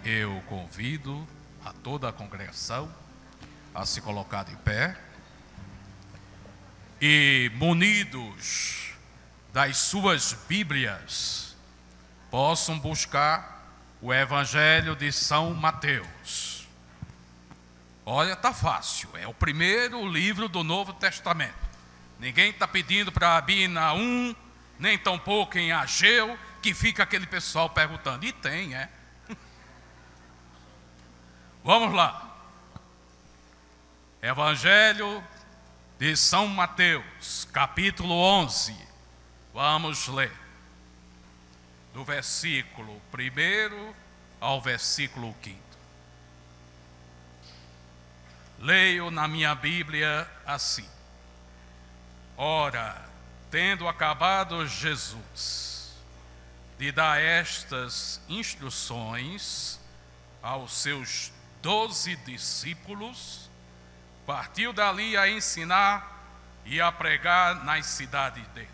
Eu convido a toda a congregação a se colocar de pé e, munidos das suas Bíblias, possam buscar o Evangelho de São Mateus. Olha, tá fácil, é o primeiro livro do Novo Testamento. Ninguém está pedindo para abrir na 1, nem tampouco em Ageu, que fica aquele pessoal perguntando. E tem, é? Vamos lá. Evangelho de São Mateus, capítulo 11. Vamos ler. Do versículo 1 ao versículo 5. Leio na minha Bíblia assim. Ora, tendo acabado Jesus de dar estas instruções aos seus 12 discípulos, partiu dali a ensinar e a pregar nas cidades deles.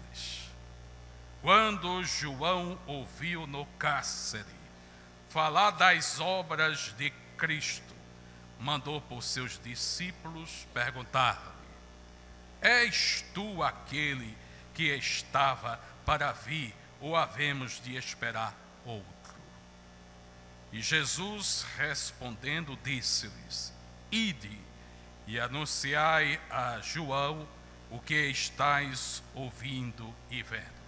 Quando João ouviu no cárcere falar das obras de Cristo, mandou por seus discípulos perguntar-lhe: És tu aquele que estava para vir, ou havemos de esperar outro? E Jesus respondendo disse-lhes: Ide e anunciai a João o que estáis ouvindo e vendo.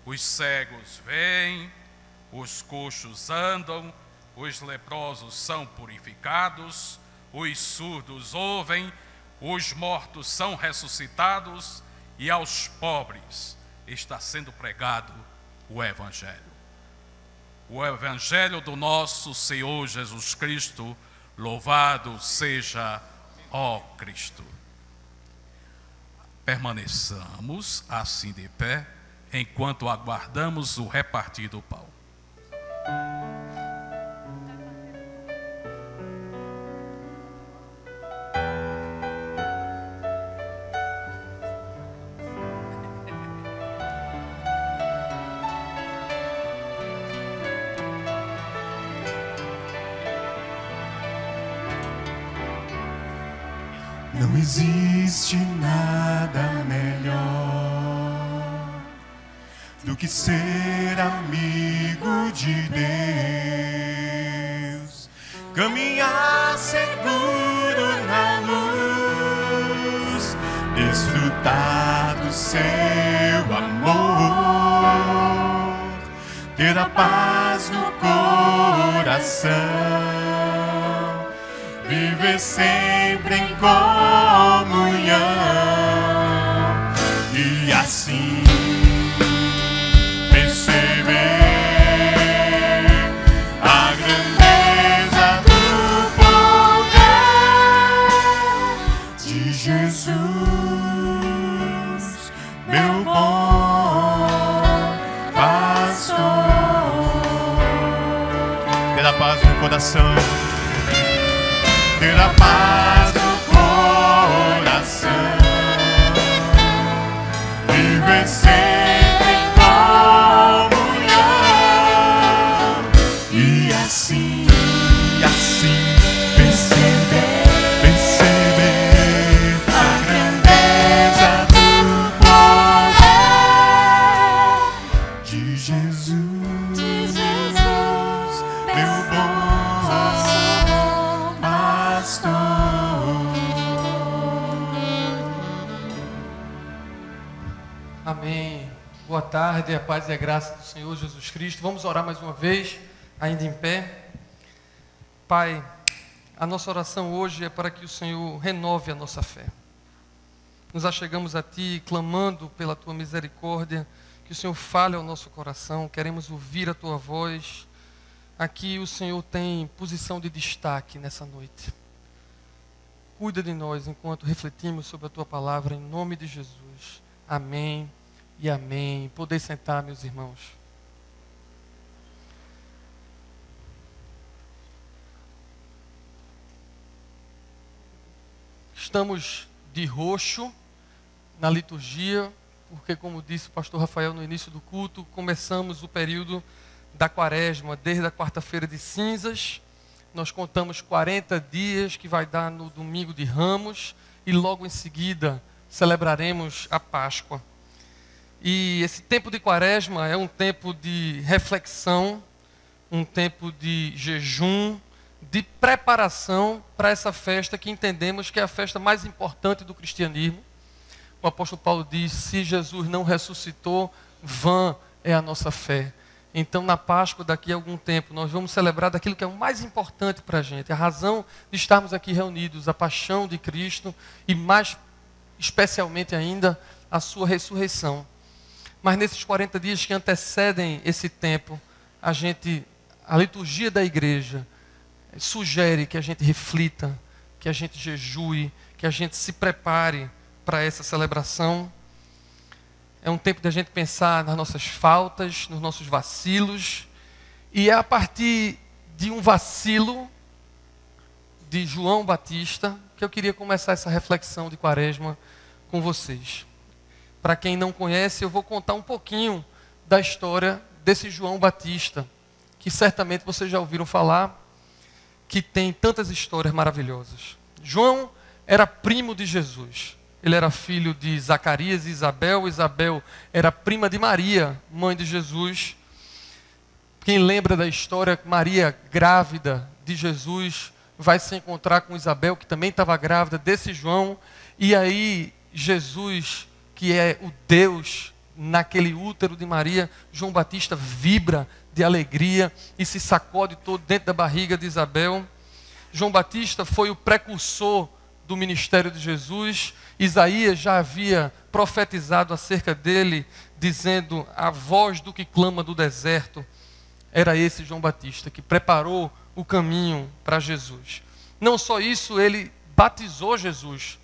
Os cegos veem, os coxos andam, os leprosos são purificados, os surdos ouvem, os mortos são ressuscitados, e aos pobres está sendo pregado o Evangelho. O Evangelho do nosso Senhor Jesus Cristo, louvado seja, ó Cristo. Permaneçamos assim de pé, enquanto aguardamos o repartir do pão. Não existe nada melhor do que ser amigo de Deus, caminhar seguro na luz, desfrutar do seu amor, ter a paz no coração, viver sempre em comunhão, e assim perceber a grandeza do poder de Jesus, meu bom pastor. Ter a paz no coração, ter a paz no coração, viver sempre em comunhão, e assim perceber a grandeza do poder de Jesus, meu bom pastor. Amém. Boa tarde, a paz e a graça do Senhor Jesus Cristo. Vamos orar mais uma vez, ainda em pé. Pai, a nossa oração hoje é para que o Senhor renove a nossa fé. Nos achegamos a Ti, clamando pela Tua misericórdia, que o Senhor fale ao nosso coração. Queremos ouvir a Tua voz. Aqui o Senhor tem posição de destaque nessa noite. Cuida de nós enquanto refletimos sobre a Tua palavra, em nome de Jesus. Amém e amém. Podem sentar, meus irmãos. Estamos de roxo na liturgia, porque, como disse o pastor Rafael no início do culto, começamos o período da quaresma, desde a quarta-feira de cinzas, nós contamos 40 dias, que vai dar no domingo de Ramos, e logo em seguida celebraremos a Páscoa. E esse tempo de Quaresma é um tempo de reflexão, um tempo de jejum, de preparação para essa festa que entendemos que é a festa mais importante do cristianismo. O apóstolo Paulo diz: se Jesus não ressuscitou, vã é a nossa fé. Então, na Páscoa, daqui a algum tempo, nós vamos celebrar daquilo que é o mais importante para a gente, a razão de estarmos aqui reunidos, a paixão de Cristo e, mais especialmente ainda, a sua ressurreição. Mas nesses 40 dias que antecedem esse tempo, a liturgia da igreja sugere que a gente reflita, que a gente jejue, que a gente se prepare para essa celebração. É um tempo de a gente pensar nas nossas faltas, nos nossos vacilos. E é a partir de um vacilo de João Batista que eu queria começar essa reflexão de Quaresma com vocês. Para quem não conhece, eu vou contar um pouquinho da história desse João Batista, que certamente vocês já ouviram falar, que tem tantas histórias maravilhosas. João era primo de Jesus. Ele era filho de Zacarias e Isabel. Isabel era prima de Maria, mãe de Jesus. Quem lembra da história, Maria, grávida de Jesus, vai se encontrar com Isabel, que também estava grávida desse João. E aí, Jesus, que é o Deus naquele útero de Maria, João Batista vibra de alegria e se sacode todo dentro da barriga de Isabel. João Batista foi o precursor do ministério de Jesus. Isaías já havia profetizado acerca dele, dizendo: a voz do que clama do deserto. Era esse João Batista que preparou o caminho para Jesus. Não só isso, ele batizou Jesus.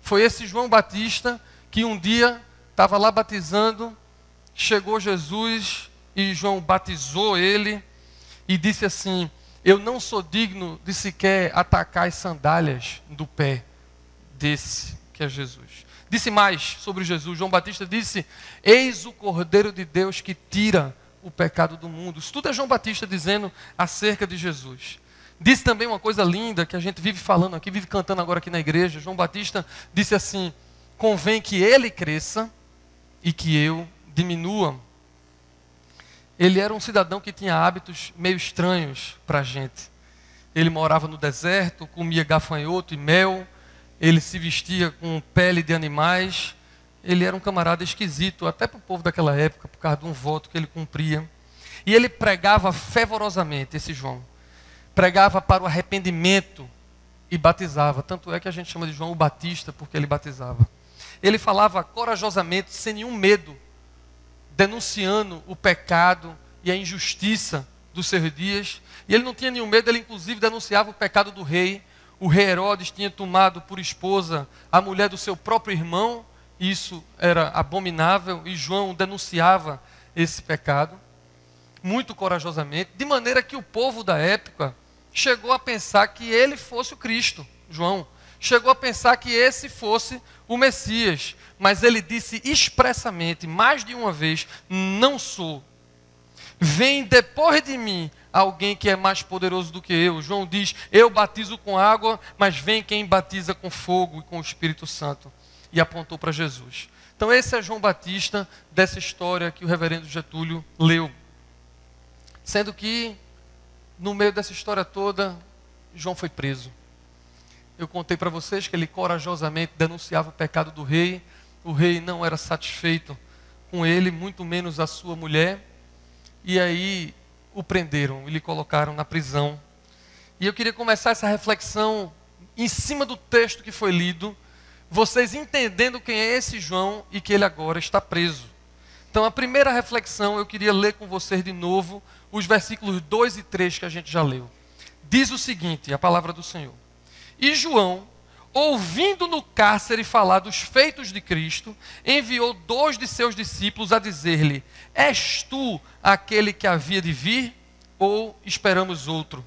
Foi esse João Batista que um dia estava lá batizando, chegou Jesus e João batizou ele e disse assim: eu não sou digno de sequer atacar as sandálias do pé desse que é Jesus. Disse mais sobre Jesus. João Batista disse: eis o Cordeiro de Deus que tira o pecado do mundo. Isso tudo é João Batista dizendo acerca de Jesus. Disse também uma coisa linda que a gente vive falando aqui, vive cantando agora aqui na igreja. João Batista disse assim: convém que ele cresça e que eu diminua. Ele era um cidadão que tinha hábitos meio estranhos para a gente. Ele morava no deserto, comia gafanhoto e mel, ele se vestia com pele de animais. Ele era um camarada esquisito, até para o povo daquela época, por causa de um voto que ele cumpria. E ele pregava fervorosamente, esse João. Pregava para o arrependimento e batizava. Tanto é que a gente chama de João o Batista, porque ele batizava. Ele falava corajosamente, sem nenhum medo, denunciando o pecado e a injustiça dos seus dias. E ele não tinha nenhum medo, ele inclusive denunciava o pecado do rei. O rei Herodes tinha tomado por esposa a mulher do seu próprio irmão. Isso era abominável e João denunciava esse pecado muito corajosamente, de maneira que o povo da época chegou a pensar que ele fosse o Cristo. João chegou a pensar que esse fosse o Messias, mas ele disse expressamente, mais de uma vez: não sou. Vem depois de mim alguém que é mais poderoso do que eu. João diz: eu batizo com água, mas vem quem batiza com fogo e com o Espírito Santo. E apontou para Jesus. Então esse é João Batista, dessa história que o reverendo Getúlio leu. Sendo que, no meio dessa história toda, João foi preso. Eu contei para vocês que ele corajosamente denunciava o pecado do rei. O rei não era satisfeito com ele, muito menos a sua mulher. E aí o prenderam e lhe colocaram na prisão. E eu queria começar essa reflexão em cima do texto que foi lido, vocês entendendo quem é esse João e que ele agora está preso. Então a primeira reflexão, eu queria ler com vocês de novo os versículos 2 e 3 que a gente já leu. Diz o seguinte, a palavra do Senhor: e João, ouvindo no cárcere falar dos feitos de Cristo, enviou 2 de seus discípulos a dizer-lhe: és tu aquele que havia de vir, ou esperamos outro?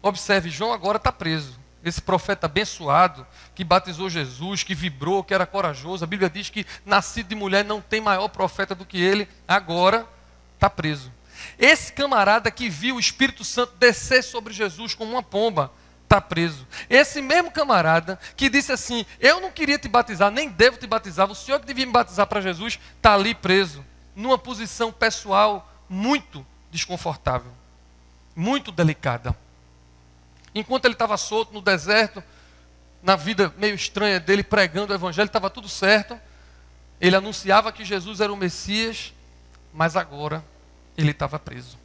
Observe, João agora está preso. Esse profeta abençoado, que batizou Jesus, que vibrou, que era corajoso. A Bíblia diz que nascido de mulher não tem maior profeta do que ele. Agora está preso. Esse camarada que viu o Espírito Santo descer sobre Jesus como uma pomba, está preso. Esse mesmo camarada que disse assim, eu não queria te batizar, nem devo te batizar, o senhor que devia me batizar para Jesus, está ali preso, numa posição pessoal muito desconfortável, muito delicada. Enquanto ele estava solto no deserto, na vida meio estranha dele, pregando o evangelho, estava tudo certo, ele anunciava que Jesus era o Messias, mas agora ele estava preso.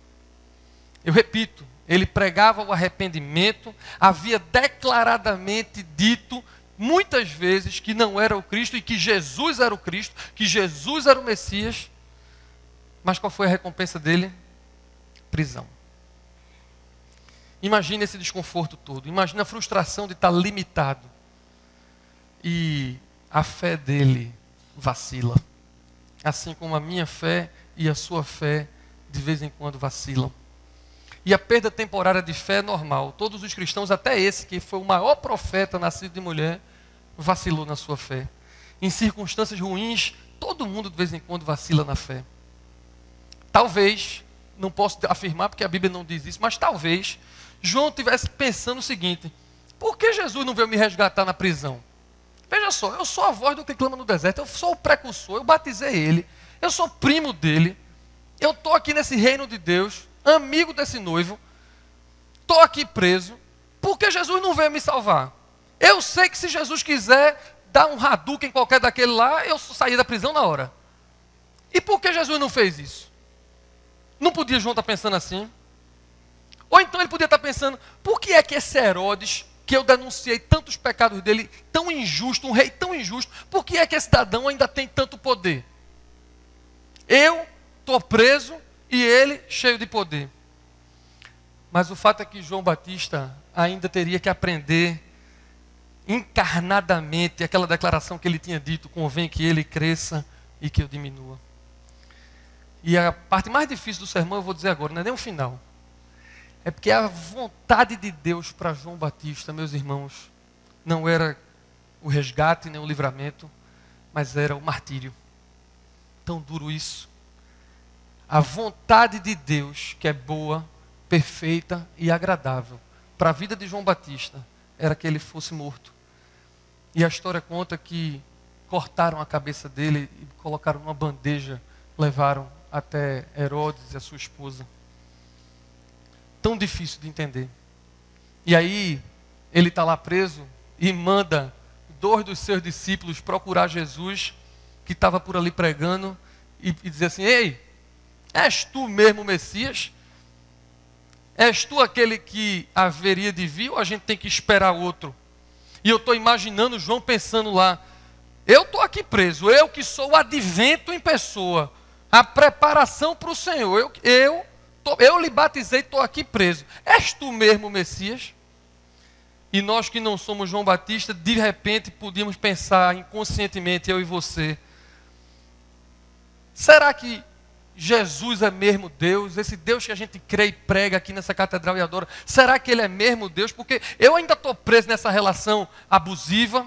Eu repito, ele pregava o arrependimento, havia declaradamente dito muitas vezes que não era o Cristo e que Jesus era o Cristo, que Jesus era o Messias. Mas qual foi a recompensa dele? Prisão. Imagina esse desconforto todo, imagina a frustração de estar limitado. E a fé dele vacila, assim como a minha fé e a sua fé de vez em quando vacilam. E a perda temporária de fé é normal. Todos os cristãos, até esse que foi o maior profeta nascido de mulher, vacilou na sua fé. Em circunstâncias ruins, todo mundo de vez em quando vacila na fé. Talvez, não posso afirmar porque a Bíblia não diz isso, mas talvez João estivesse pensando o seguinte: por que Jesus não veio me resgatar na prisão? Veja só, eu sou a voz do que clama no deserto, eu sou o precursor, eu batizei ele, eu sou primo dele, eu estou aqui nesse reino de Deus, amigo desse noivo, estou aqui preso, por que Jesus não veio me salvar? Eu sei que se Jesus quiser dar um Hadouken qualquer daquele lá, eu saí da prisão na hora. E por que Jesus não fez isso? Não podia João estar pensando assim? Ou então ele podia estar pensando, por que é que esse Herodes, que eu denunciei tantos pecados dele, tão injusto, um rei tão injusto, por que é que esse cidadão ainda tem tanto poder? Eu estou preso e ele cheio de poder. Mas o fato é que João Batista ainda teria que aprender encarnadamente aquela declaração que ele tinha dito: convém que ele cresça e que eu diminua. E a parte mais difícil do sermão eu vou dizer agora, não é nem o final. É porque a vontade de Deus para João Batista, meus irmãos, não era o resgate nem o livramento, mas era o martírio. Tão duro isso. A vontade de Deus, que é boa, perfeita e agradável, para a vida de João Batista, era que ele fosse morto. E a história conta que cortaram a cabeça dele e colocaram numa bandeja, levaram até Herodes e a sua esposa. Tão difícil de entender. E aí, ele está lá preso e manda 2 dos seus discípulos procurar Jesus, que estava por ali pregando, e dizer assim: ei, és tu mesmo o Messias? És tu aquele que haveria de vir ou a gente tem que esperar outro? E eu estou imaginando João pensando lá, eu estou aqui preso, eu que sou o advento em pessoa, a preparação para o Senhor, eu lhe batizei, estou aqui preso. És tu mesmo o Messias? E nós que não somos João Batista, de repente podíamos pensar inconscientemente, eu e você, será que Jesus é mesmo Deus? Esse Deus que a gente crê e prega aqui nessa catedral e adora, será que Ele é mesmo Deus? Porque eu ainda estou preso nessa relação abusiva,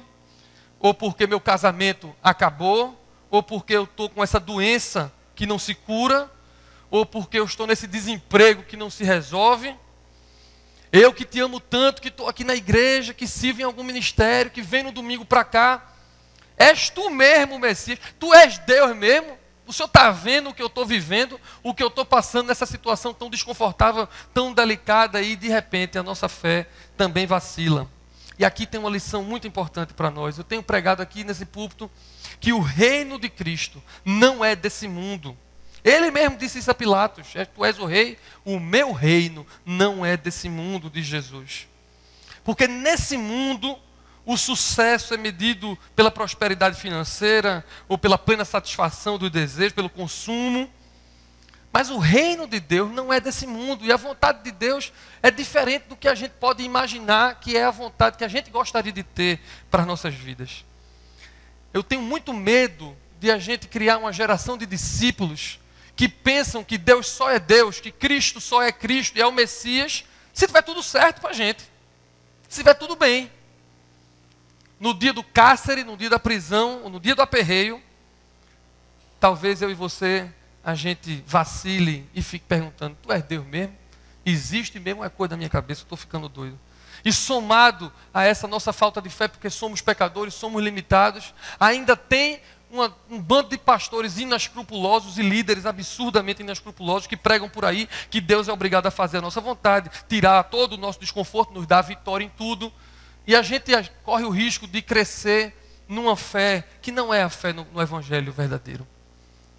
ou porque meu casamento acabou, ou porque eu estou com essa doença que não se cura, ou porque eu estou nesse desemprego que não se resolve. Eu que te amo tanto, que estou aqui na igreja, que sirvo em algum ministério, que vem no domingo para cá. És tu mesmo, Messias? Tu és Deus mesmo? O Senhor está vendo o que eu estou vivendo, o que eu estou passando nessa situação tão desconfortável, tão delicada, e de repente a nossa fé também vacila. E aqui tem uma lição muito importante para nós. Eu tenho pregado aqui nesse púlpito que o reino de Cristo não é desse mundo. Ele mesmo disse isso a Pilatos: tu és o rei, o meu reino não é desse mundo, de Jesus. Porque nesse mundo o sucesso é medido pela prosperidade financeira, ou pela plena satisfação do desejo, pelo consumo. Mas o reino de Deus não é desse mundo, e a vontade de Deus é diferente do que a gente pode imaginar que é a vontade que a gente gostaria de ter para as nossas vidas. Eu tenho muito medo de a gente criar uma geração de discípulos que pensam que Deus só é Deus, que Cristo só é Cristo e é o Messias, se tiver tudo certo para a gente, se tiver tudo bem. No dia do cárcere, no dia da prisão, ou no dia do aperreio, talvez eu e você, a gente vacile e fique perguntando: tu és Deus mesmo? Existe mesmo? É coisa da minha cabeça, eu estou ficando doido. E somado a essa nossa falta de fé, porque somos pecadores, somos limitados, ainda tem um bando de pastores inescrupulosos e líderes absurdamente inescrupulosos que pregam por aí que Deus é obrigado a fazer a nossa vontade, tirar todo o nosso desconforto, nos dar vitória em tudo. E a gente corre o risco de crescer numa fé que não é a fé no Evangelho verdadeiro.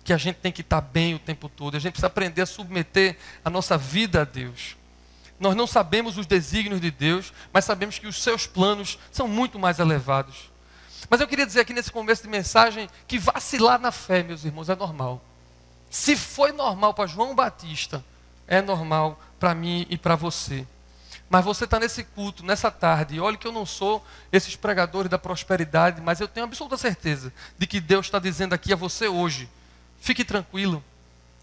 Que a gente tem que estar bem o tempo todo. A gente precisa aprender a submeter a nossa vida a Deus. Nós não sabemos os desígnios de Deus, mas sabemos que os seus planos são muito mais elevados. Mas eu queria dizer aqui nesse começo de mensagem que vacilar na fé, meus irmãos, é normal. Se foi normal para João Batista, é normal para mim e para você. Mas você está nesse culto, nessa tarde, e olha que eu não sou esses pregadores da prosperidade, mas eu tenho absoluta certeza de que Deus está dizendo aqui a você hoje: fique tranquilo,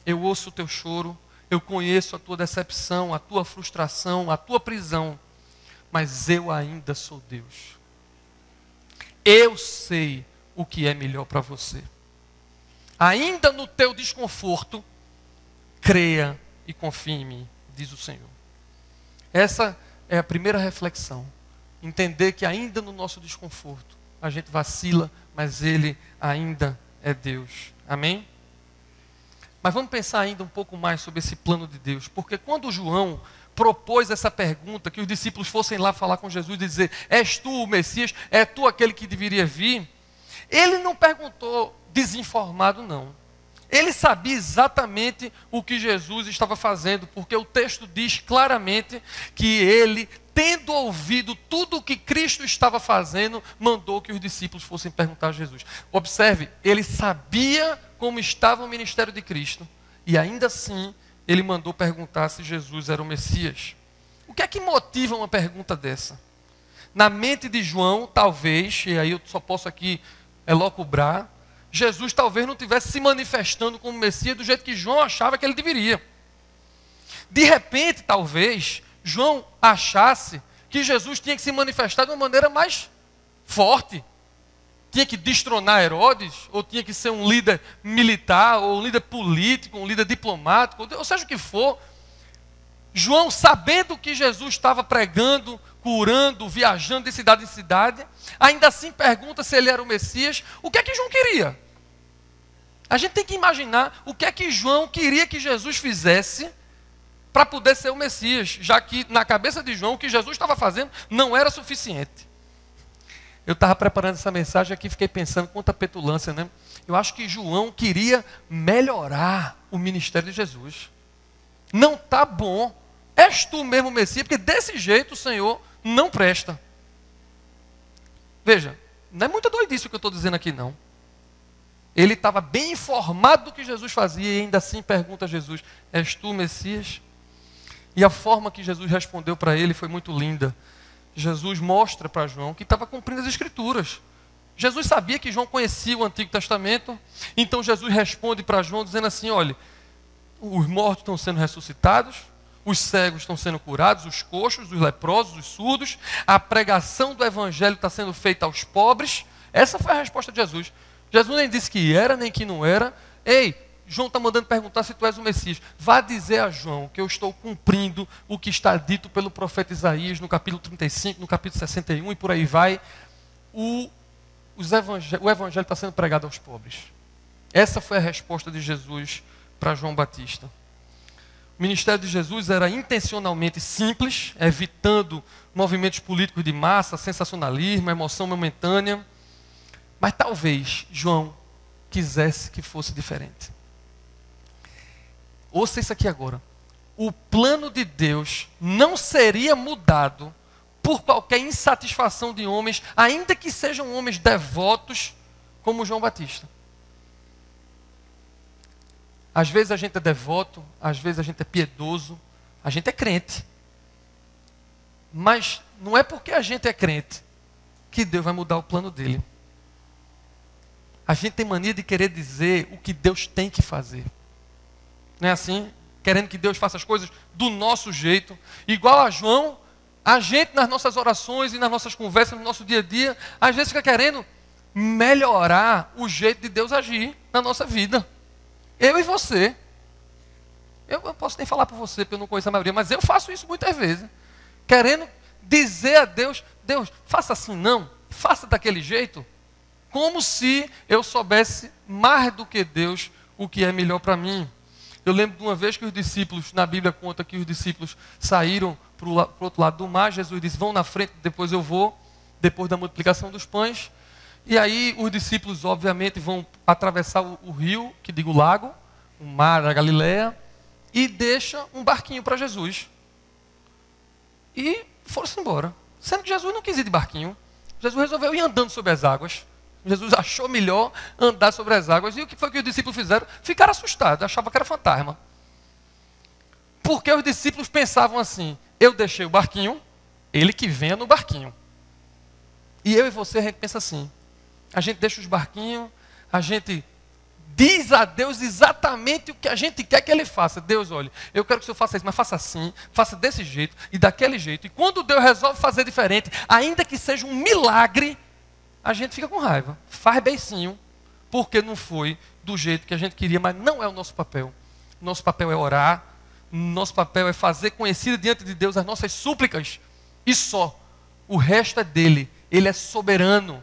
eu ouço o teu choro, eu conheço a tua decepção, a tua frustração, a tua prisão, mas eu ainda sou Deus. Eu sei o que é melhor para você. Ainda no teu desconforto, creia e confie em mim, diz o Senhor. Essa é a primeira reflexão. Entender que ainda no nosso desconforto, a gente vacila, mas Ele ainda é Deus. Amém? Mas vamos pensar ainda um pouco mais sobre esse plano de Deus. Porque quando João propôs essa pergunta, que os discípulos fossem lá falar com Jesus e dizer: és tu o Messias? É tu aquele que deveria vir? Ele não perguntou desinformado, não. Ele sabia exatamente o que Jesus estava fazendo, porque o texto diz claramente que ele, tendo ouvido tudo o que Cristo estava fazendo, mandou que os discípulos fossem perguntar a Jesus. Observe, ele sabia como estava o ministério de Cristo, e ainda assim ele mandou perguntar se Jesus era o Messias. O que é que motiva uma pergunta dessa? Na mente de João, talvez, e aí eu só posso aqui elocubrar, Jesus talvez não estivesse se manifestando como Messias do jeito que João achava que ele deveria. De repente, talvez, João achasse que Jesus tinha que se manifestar de uma maneira mais forte. Tinha que destronar Herodes, ou tinha que ser um líder militar, ou um líder político, um líder diplomático, ou seja o que for. João, sabendo que Jesus estava pregando, curando, viajando de cidade em cidade, ainda assim pergunta se ele era o Messias. O que é que João queria? A gente tem que imaginar o que é que João queria que Jesus fizesse para poder ser o Messias, já que na cabeça de João o que Jesus estava fazendo não era suficiente. Eu estava preparando essa mensagem aqui e fiquei pensando, quanta petulância, né? Eu acho que João queria melhorar o ministério de Jesus. Não está bom. És tu mesmo o Messias, porque desse jeito o Senhor não presta. Veja, não é muita doidice o que eu estou dizendo aqui, não. Ele estava bem informado do que Jesus fazia e ainda assim pergunta a Jesus: és tu o Messias? E a forma que Jesus respondeu para ele foi muito linda. Jesus mostra para João que estava cumprindo as Escrituras. Jesus sabia que João conhecia o Antigo Testamento, então Jesus responde para João dizendo assim: olha, os mortos estão sendo ressuscitados, os cegos estão sendo curados, os coxos, os leprosos, os surdos, a pregação do Evangelho está sendo feita aos pobres. Essa foi a resposta de Jesus. Jesus nem disse que era, nem que não era. Ei, João está mandando perguntar se tu és o Messias. Vá dizer a João que eu estou cumprindo o que está dito pelo profeta Isaías no capítulo 35, no capítulo 61 e por aí vai. O Evangelho está sendo pregado aos pobres. Essa foi a resposta de Jesus para João Batista. O ministério de Jesus era intencionalmente simples, evitando movimentos políticos de massa, sensacionalismo, emoção momentânea. Mas talvez João quisesse que fosse diferente. Ouça isso aqui agora. O plano de Deus não seria mudado por qualquer insatisfação de homens, ainda que sejam homens devotos como João Batista. Às vezes a gente é devoto, às vezes a gente é piedoso, a gente é crente. Mas não é porque a gente é crente que Deus vai mudar o plano dele. A gente tem mania de querer dizer o que Deus tem que fazer. Não é assim? Querendo que Deus faça as coisas do nosso jeito. Igual a João, a gente nas nossas orações e nas nossas conversas, no nosso dia a dia, às vezes fica querendo melhorar o jeito de Deus agir na nossa vida. Eu e você. Eu não posso nem falar por você, porque eu não conheço a maioria, mas eu faço isso muitas vezes. Querendo dizer a Deus, Deus, faça assim não, faça daquele jeito. Como se eu soubesse mais do que Deus o que é melhor para mim. Eu lembro de uma vez que os discípulos, na Bíblia conta que os discípulos saíram para o outro lado do mar. Jesus disse, vão na frente, depois eu vou, depois da multiplicação dos pães. E aí os discípulos, obviamente, vão atravessar o rio, que digo o lago, o mar da Galileia, e deixa um barquinho para Jesus. E foram-se embora. Sendo que Jesus não quis ir de barquinho. Jesus resolveu ir andando sobre as águas. Jesus achou melhor andar sobre as águas. E o que foi que os discípulos fizeram? Ficaram assustados, achavam que era fantasma. Porque os discípulos pensavam assim, eu deixei o barquinho, ele que venha no barquinho. E eu e você, a gente pensa assim, a gente deixa os barquinhos, a gente diz a Deus exatamente o que a gente quer que Ele faça. Deus, olha, eu quero que o Senhor faça isso, mas faça assim, faça desse jeito e daquele jeito. E quando Deus resolve fazer diferente, ainda que seja um milagre, a gente fica com raiva. Faz beicinho, porque não foi do jeito que a gente queria, mas não é o nosso papel. Nosso papel é orar, nosso papel é fazer conhecida diante de Deus as nossas súplicas. E só. O resto é dele. Ele é soberano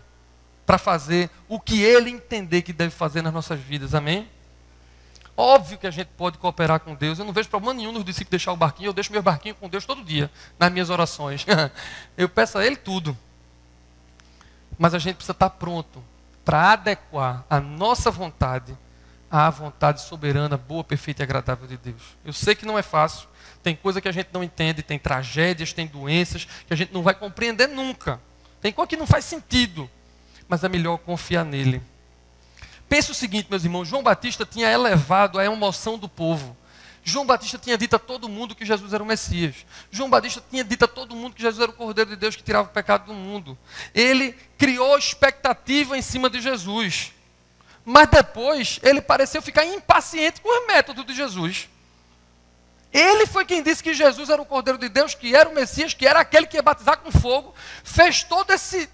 para fazer o que Ele entender que deve fazer nas nossas vidas, amém? Óbvio que a gente pode cooperar com Deus, eu não vejo problema nenhum nos discípulos deixar o barquinho, eu deixo meu barquinho com Deus todo dia, nas minhas orações, eu peço a Ele tudo, mas a gente precisa estar pronto para adequar a nossa vontade à vontade soberana, boa, perfeita e agradável de Deus. Eu sei que não é fácil, tem coisa que a gente não entende, tem tragédias, tem doenças que a gente não vai compreender nunca, tem coisa que não faz sentido, mas é melhor confiar nele. Pense o seguinte, meus irmãos, João Batista tinha elevado a emoção do povo. João Batista tinha dito a todo mundo que Jesus era o Messias. João Batista tinha dito a todo mundo que Jesus era o Cordeiro de Deus que tirava o pecado do mundo. Ele criou expectativa em cima de Jesus. Mas depois, ele pareceu ficar impaciente com os métodos de Jesus. Ele foi quem disse que Jesus era o Cordeiro de Deus, que era o Messias, que era aquele que ia batizar com fogo. Fez todo esse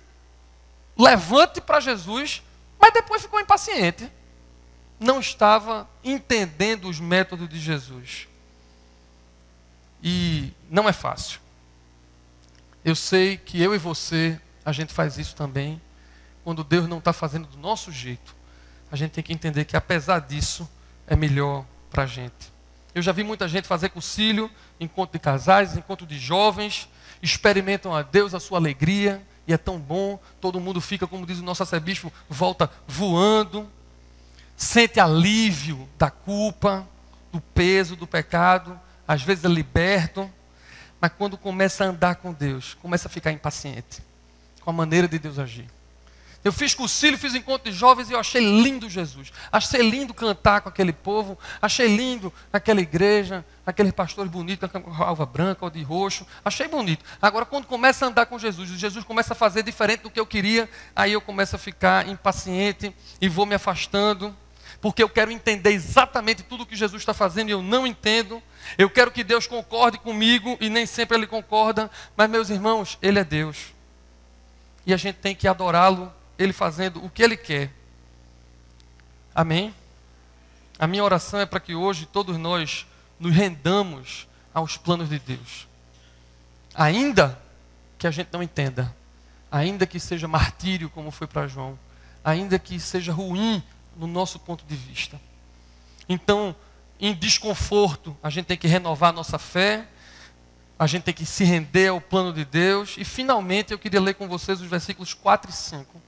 levante para Jesus, mas depois ficou impaciente. Não estava entendendo os métodos de Jesus. E não é fácil. Eu sei que eu e você, a gente faz isso também. Quando Deus não está fazendo do nosso jeito, a gente tem que entender que apesar disso, é melhor para a gente. Eu já vi muita gente fazer cursilho, encontro de casais, encontro de jovens, experimentam a Deus, a sua alegria, e é tão bom, todo mundo fica, como diz o nosso arcebispo, volta voando, sente alívio da culpa, do peso, do pecado, às vezes é liberto, mas quando começa a andar com Deus, começa a ficar impaciente com a maneira de Deus agir. Eu fiz cursilho, fiz encontro de jovens e eu achei lindo Jesus. Achei lindo cantar com aquele povo. Achei lindo aquela igreja, aqueles pastores bonitos, com a alva branca ou de roxo. Achei bonito. Agora, quando começa a andar com Jesus, Jesus começa a fazer diferente do que eu queria, aí eu começo a ficar impaciente e vou me afastando, porque eu quero entender exatamente tudo o que Jesus está fazendo e eu não entendo. Eu quero que Deus concorde comigo e nem sempre Ele concorda. Mas, meus irmãos, Ele é Deus. E a gente tem que adorá-lo, Ele fazendo o que Ele quer. Amém? A minha oração é para que hoje todos nós nos rendamos aos planos de Deus. Ainda que a gente não entenda, ainda que seja martírio como foi para João, ainda que seja ruim no nosso ponto de vista. Então, em desconforto, a gente tem que renovar a nossa fé, a gente tem que se render ao plano de Deus. E finalmente eu queria ler com vocês os versículos 4 e 5,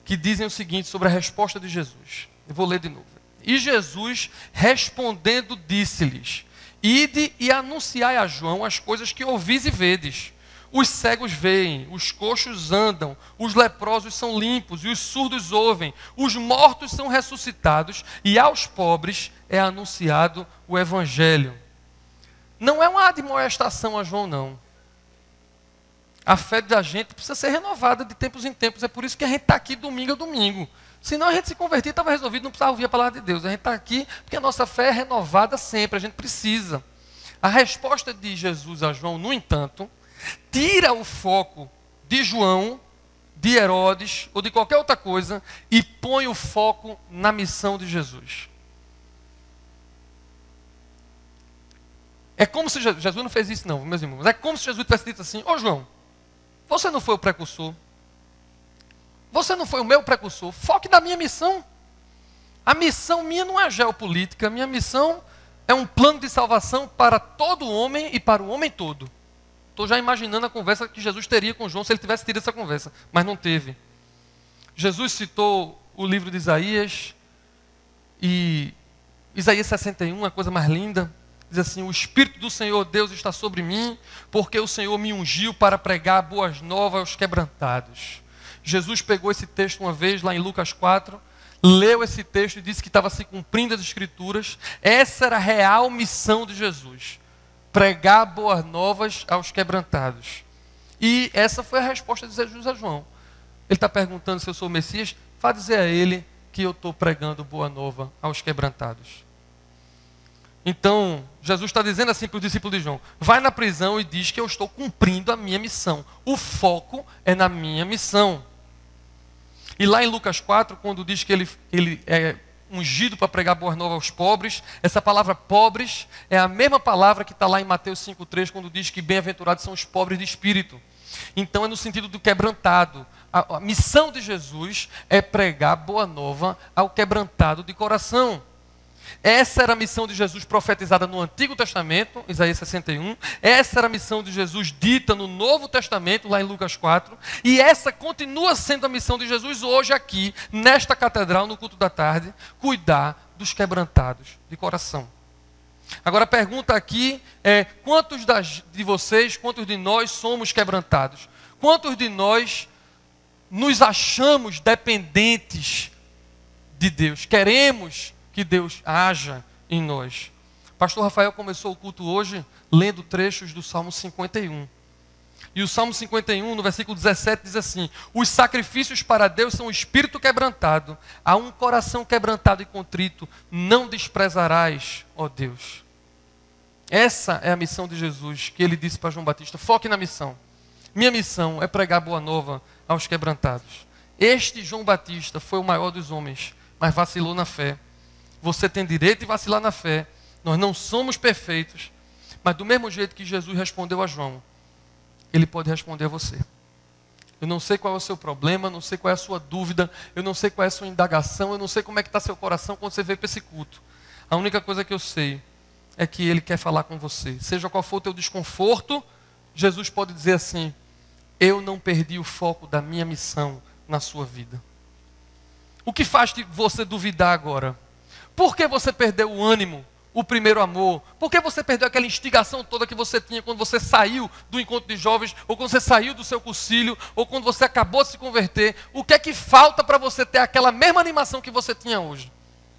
que dizem o seguinte sobre a resposta de Jesus. Eu vou ler de novo. E Jesus, respondendo, disse-lhes: Ide e anunciai a João as coisas que ouvis e vedes. Os cegos veem, os coxos andam, os leprosos são limpos e os surdos ouvem, os mortos são ressuscitados e aos pobres é anunciado o Evangelho. Não é uma admoestação a João, não. A fé da gente precisa ser renovada de tempos em tempos. É por isso que a gente está aqui domingo a domingo. Senão a gente se convertia, estava resolvido, não precisava ouvir a palavra de Deus. A gente está aqui porque a nossa fé é renovada sempre, a gente precisa. A resposta de Jesus a João, no entanto, tira o foco de João, de Herodes ou de qualquer outra coisa e põe o foco na missão de Jesus. É como se Jesus não fez isso não, meus irmãos. É como se Jesus tivesse dito assim: ô João, você não foi o precursor. Você não foi o meu precursor. Foque na minha missão. A missão minha não é geopolítica. A minha missão é um plano de salvação para todo homem e para o homem todo. Estou já imaginando a conversa que Jesus teria com João se ele tivesse tido essa conversa. Mas não teve. Jesus citou o livro de Isaías. E Isaías 61, a coisa mais linda. Diz assim: o Espírito do Senhor Deus está sobre mim, porque o Senhor me ungiu para pregar boas novas aos quebrantados. Jesus pegou esse texto uma vez lá em Lucas 4, leu esse texto e disse que estava se cumprindo as Escrituras. Essa era a real missão de Jesus: pregar boas novas aos quebrantados. E essa foi a resposta de Jesus a João. Ele está perguntando se eu sou o Messias. Vá dizer a ele que eu estou pregando boa nova aos quebrantados. Então, Jesus está dizendo assim para o discípulo de João: vai na prisão e diz que eu estou cumprindo a minha missão. O foco é na minha missão. E lá em Lucas 4, quando diz que ele é ungido para pregar boas novas aos pobres, essa palavra pobres é a mesma palavra que está lá em Mateus 5,3, quando diz que bem-aventurados são os pobres de espírito. Então é no sentido do quebrantado. A missão de Jesus é pregar boa nova ao quebrantado de coração. Essa era a missão de Jesus profetizada no Antigo Testamento, Isaías 61. Essa era a missão de Jesus dita no Novo Testamento, lá em Lucas 4. E essa continua sendo a missão de Jesus hoje aqui, nesta catedral, no culto da tarde: cuidar dos quebrantados de coração. Agora a pergunta aqui é: quantos de vocês, quantos de nós somos quebrantados? Quantos de nós nos achamos dependentes de Deus? Queremos que Deus haja em nós. Pastor Rafael começou o culto hoje lendo trechos do Salmo 51. E o Salmo 51, no versículo 17, diz assim: os sacrifícios para Deus são o espírito quebrantado. A um coração quebrantado e contrito não desprezarás, ó Deus. Essa é a missão de Jesus, que ele disse para João Batista: foque na missão. Minha missão é pregar boa nova aos quebrantados. Este João Batista foi o maior dos homens, mas vacilou na fé. Você tem direito de vacilar na fé. Nós não somos perfeitos, mas do mesmo jeito que Jesus respondeu a João, ele pode responder a você. Eu não sei qual é o seu problema, não sei qual é a sua dúvida, eu não sei qual é a sua indagação, eu não sei como é que está seu coração quando você veio para esse culto. A única coisa que eu sei é que ele quer falar com você. Seja qual for o teu desconforto, Jesus pode dizer assim: eu não perdi o foco da minha missão na sua vida. O que faz você duvidar agora? Por que você perdeu o ânimo, o primeiro amor? Por que você perdeu aquela instigação toda que você tinha quando você saiu do encontro de jovens, ou quando você saiu do seu cursilho, ou quando você acabou de se converter? O que é que falta para você ter aquela mesma animação que você tinha hoje?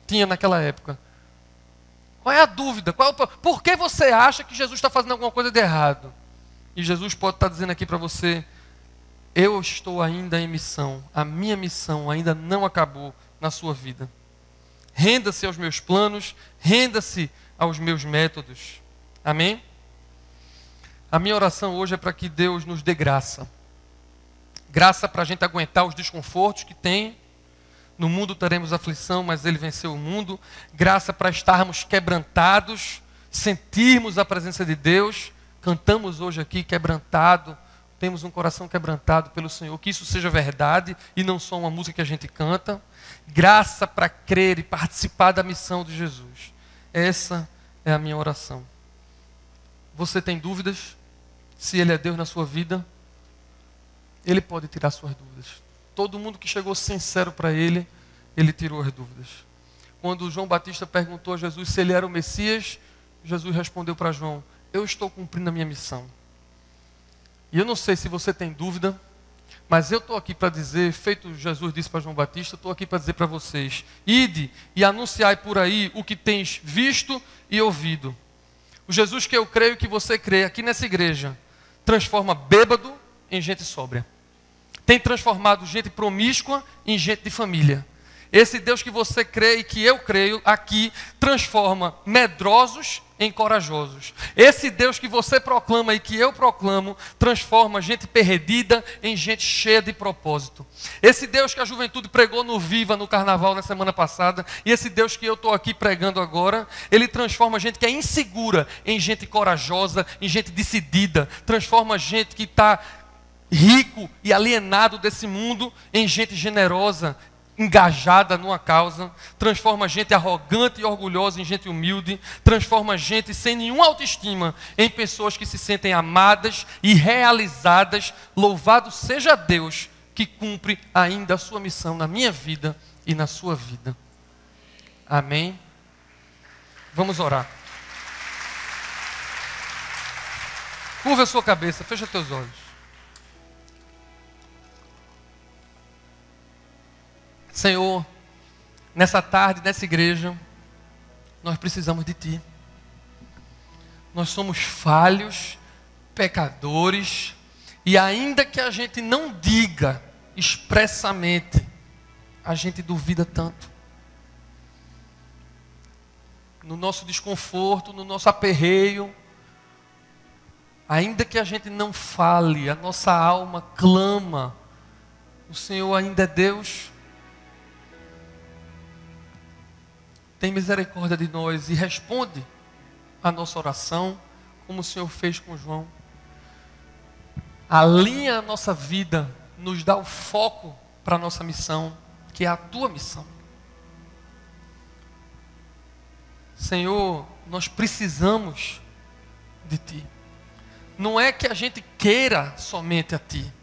Tinha naquela época. Qual é a dúvida? Por que você acha que Jesus está fazendo alguma coisa de errado? E Jesus pode estar dizendo aqui para você: eu estou ainda em missão. A minha missão ainda não acabou na sua vida. Renda-se aos meus planos, renda-se aos meus métodos. Amém? A minha oração hoje é para que Deus nos dê graça. Graça para a gente aguentar os desconfortos que tem. No mundo teremos aflição, mas Ele venceu o mundo. Graça para estarmos quebrantados, sentirmos a presença de Deus. Cantamos hoje aqui quebrantado. Temos um coração quebrantado pelo Senhor. Que isso seja verdade e não só uma música que a gente canta. Graça para crer e participar da missão de Jesus. Essa é a minha oração. Você tem dúvidas? Se Ele é Deus na sua vida, Ele pode tirar suas dúvidas. Todo mundo que chegou sincero para Ele, Ele tirou as dúvidas. Quando João Batista perguntou a Jesus se Ele era o Messias, Jesus respondeu para João: eu estou cumprindo a minha missão. E eu não sei se você tem dúvida, mas eu estou aqui para dizer, feito Jesus disse para João Batista, estou aqui para dizer para vocês: ide e anunciai por aí o que tens visto e ouvido. O Jesus que eu creio que você crê aqui nessa igreja transforma bêbado em gente sóbria. Tem transformado gente promíscua em gente de família. Esse Deus que você crê e que eu creio aqui transforma medrosos em corajosos. Esse Deus que você proclama e que eu proclamo transforma gente perdida em gente cheia de propósito. Esse Deus que a juventude pregou no Viva, no Carnaval, na semana passada, e esse Deus que eu estou aqui pregando agora, ele transforma gente que é insegura em gente corajosa, em gente decidida. Transforma gente que está rico e alienado desse mundo em gente generosa, engajada numa causa. Transforma gente arrogante e orgulhosa em gente humilde. Transforma gente sem nenhuma autoestima em pessoas que se sentem amadas e realizadas. Louvado seja Deus que cumpre ainda a sua missão na minha vida e na sua vida. Amém? Vamos orar. Curva a sua cabeça, fecha teus olhos. Senhor, nessa tarde, nessa igreja, nós precisamos de Ti. Nós somos falhos, pecadores, e ainda que a gente não diga expressamente, a gente duvida tanto. No nosso desconforto, no nosso aperreio, ainda que a gente não fale, a nossa alma clama, o Senhor ainda é Deus. Tem misericórdia de nós e responde a nossa oração, como o Senhor fez com João. Alinha a nossa vida, nos dá o foco para a nossa missão, que é a Tua missão. Senhor, nós precisamos de Ti. Não é que a gente queira somente a Ti.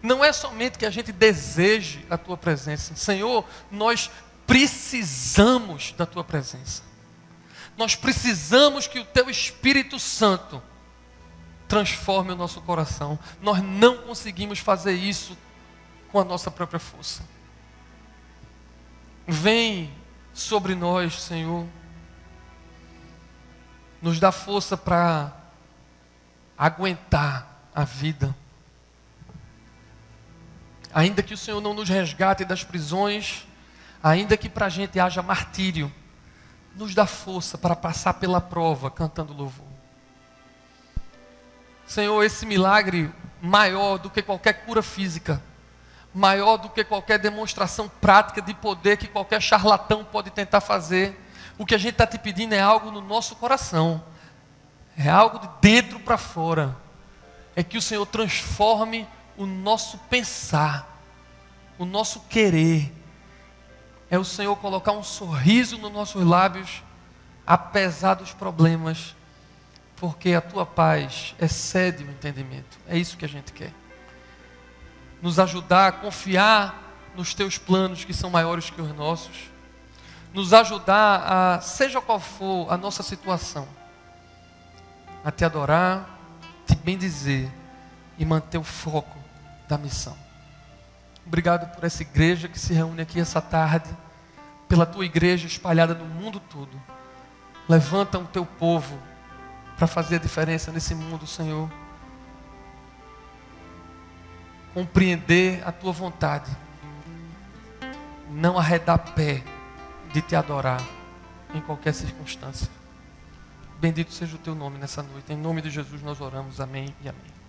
Não é somente que a gente deseje a Tua presença. Senhor, nós precisamos da Tua presença. Nós precisamos que o Teu Espírito Santo transforme o nosso coração. Nós não conseguimos fazer isso com a nossa própria força. Vem sobre nós, Senhor. Nos dá força para aguentar a vida. Ainda que o Senhor não nos resgate das prisões, ainda que para a gente haja martírio, nos dá força para passar pela prova cantando louvor. Senhor, esse milagre maior do que qualquer cura física, maior do que qualquer demonstração prática de poder que qualquer charlatão pode tentar fazer, o que a gente está te pedindo é algo no nosso coração, é algo de dentro para fora, é que o Senhor transforme o nosso pensar, o nosso querer. É o Senhor colocar um sorriso nos nossos lábios, apesar dos problemas, porque a Tua paz excede o entendimento. É isso que a gente quer. Nos ajudar a confiar nos Teus planos que são maiores que os nossos. Nos ajudar a, seja qual for a nossa situação, a Te adorar, Te bendizer e manter o foco da missão. Obrigado por essa igreja que se reúne aqui essa tarde, pela Tua igreja espalhada no mundo todo. Levanta o Teu povo para fazer a diferença nesse mundo, Senhor. Compreender a Tua vontade. Não arredar pé de Te adorar em qualquer circunstância. Bendito seja o Teu nome nessa noite. Em nome de Jesus nós oramos. Amém e amém.